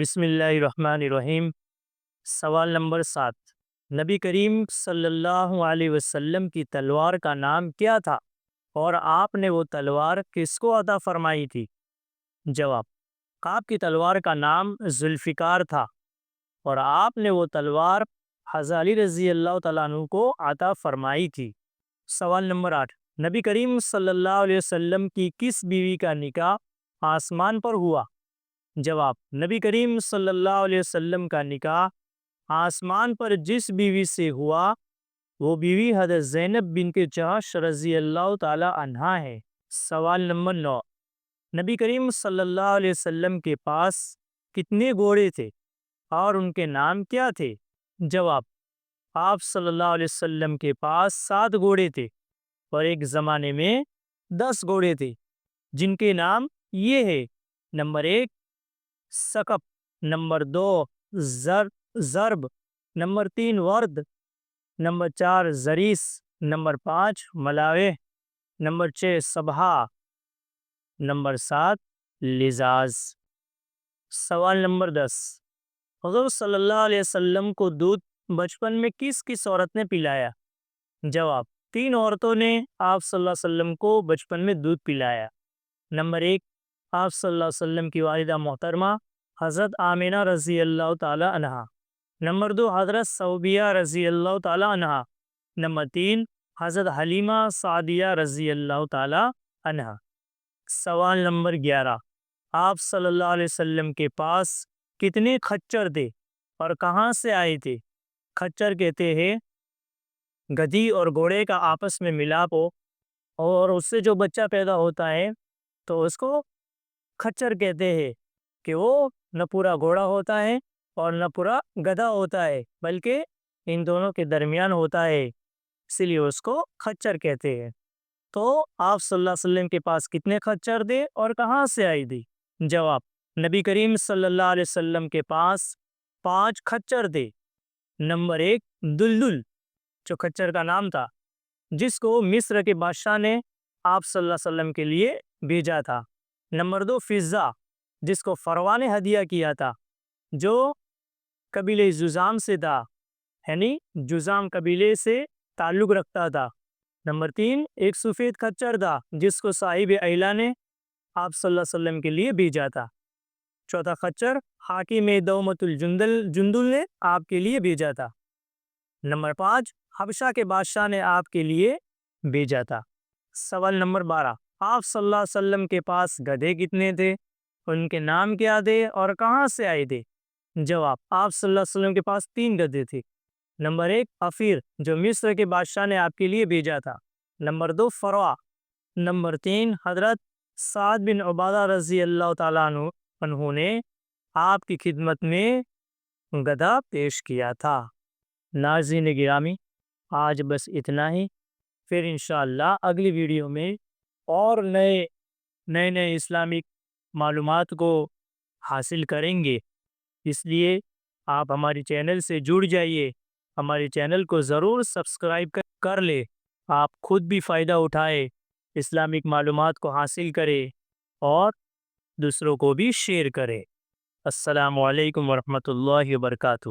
بسم اللہ الرحمن الرحیم۔ سوال نمبر 7، نبی کریم صلی اللہ علیہ وسلم کی تلوار کا نام کیا تھا اور آپ نے وہ تلوار کس کو عطا فرمائی تھی؟ جواب، آپ کی تلوار کا نام ذوالفقار تھا اور آپ نے وہ تلوار حضرت علی رضی اللہ تعالیٰ عنہ کو عطا فرمائی تھی۔ سوال نمبر 8، نبی کریم صلی اللہ علیہ وسلم کی کس بیوی کا نکاح آسمان پر ہوا؟ جواب، نبی کریم صلی اللہ علیہ وسلم کا نکاح آسمان پر جس بیوی سے ہوا وہ بیوی حضرت زینب بنت جحش رضی اللہ تعالی عنہا ہے۔ سوال نمبر 9، نبی کریم صلی اللہ علیہ وسلم کے پاس کتنے گھوڑے تھے اور ان کے نام کیا تھے؟ جواب، آپ صلی اللہ علیہ وسلم کے پاس 7 گھوڑے تھے اور ایک زمانے میں 10 گھوڑے تھے، جن کے نام یہ ہے: نمبر 1 سقب، نمبر 2 ضرب، نمبر 3 ورد، نمبر 4 زریس، نمبر 5 ملاوہ، نمبر 6 صبحا، نمبر 7 لزاز۔ سوال نمبر 10، حضور صلی اللہ علیہ وسلم کو دودھ بچپن میں کس کس عورت نے پلایا؟ جواب، 3 عورتوں نے آپ صلی اللہ علیہ وسلم کو بچپن میں دودھ پلایا۔ نمبر 1 آپ صلی اللہ علیہ وسلم کی والدہ محترمہ حضرت آمینہ رضی اللہ تعالی عنہا۔ نمبر 2 حضرت ثوبیہ رضی اللہ تعالی عنہا۔ نمبر 3 حضرت حلیمہ سعدیہ رضی اللہ تعالی عنہا۔ سوال نمبر 11، آپ صلی اللہ علیہ وسلم کے پاس کتنے خچر تھے اور کہاں سے آئے تھے؟ خچر کہتے ہیں گدھی اور گھوڑے کا آپس میں ملاپ ہو اور اس سے جو بچہ پیدا ہوتا ہے تو اس کو خچر کہتے ہیں، کہ وہ نہ پورا گھوڑا ہوتا ہے اور نہ پورا گدھا ہوتا ہے بلکہ ان دونوں کے درمیان ہوتا ہے، اسی لیے اس کو خچر کہتے ہیں۔ تو آپ صلی اللہ علیہ وسلم کے پاس کتنے خچر تھے اور کہاں سے آئی تھی؟ جواب، نبی کریم صلی اللہ علیہ وسلم کے پاس 5 خچر تھے۔ نمبر 1 دلدل، جو خچر کا نام تھا، جس کو مصر کے بادشاہ نے آپ صلی اللہ علیہ وسلم کے لیے بھیجا تھا۔ نمبر 2 فضہ، جس کو فرعون نے ہدیہ کیا تھا، جو قبیلہ جذام سے تھا، یعنی جذام قبیلے سے تعلق رکھتا تھا۔ نمبر 3 ایک سفید خچر تھا، جس کو صاحب ایلا نے آپ صلی اللہ علیہ وسلم کے لیے بھیجا تھا۔ چوتھا خچر حاکم دومت الجندل نے آپ کے لیے بھیجا تھا۔ نمبر 5 حبشہ کے بادشاہ نے آپ کے لیے بھیجا تھا۔ سوال نمبر 12، آپ صلی اللہ علیہ وسلم کے پاس گدھے کتنے تھے، ان کے نام کیا تھے اور کہاں سے آئے تھے؟ جواب، آپ صلی اللہ علیہ وسلم کے پاس 3 گدھے تھے۔ نمبر 1 عفیر، جو مصر کے بادشاہ نے آپ کے لیے بھیجا تھا۔ نمبر 2 فروا۔ نمبر 3 حضرت سعد بن عبادہ رضی اللہ تعالیٰ عنہ نے آپ کی خدمت میں گدھا پیش کیا تھا۔ ناظرین گرامی، آج بس اتنا ہی، پھر انشاءاللہ اگلی ویڈیو میں اور نئے اسلامک معلومات کو حاصل کریں گے۔ اس لیے آپ ہماری چینل سے جڑ جائیے، ہماری چینل کو ضرور سبسکرائب کر لے، آپ خود بھی فائدہ اٹھائے، اسلامک معلومات کو حاصل کرے اور دوسروں کو بھی شیئر کرے۔ السلام علیکم ورحمۃ اللہ وبرکاتہ۔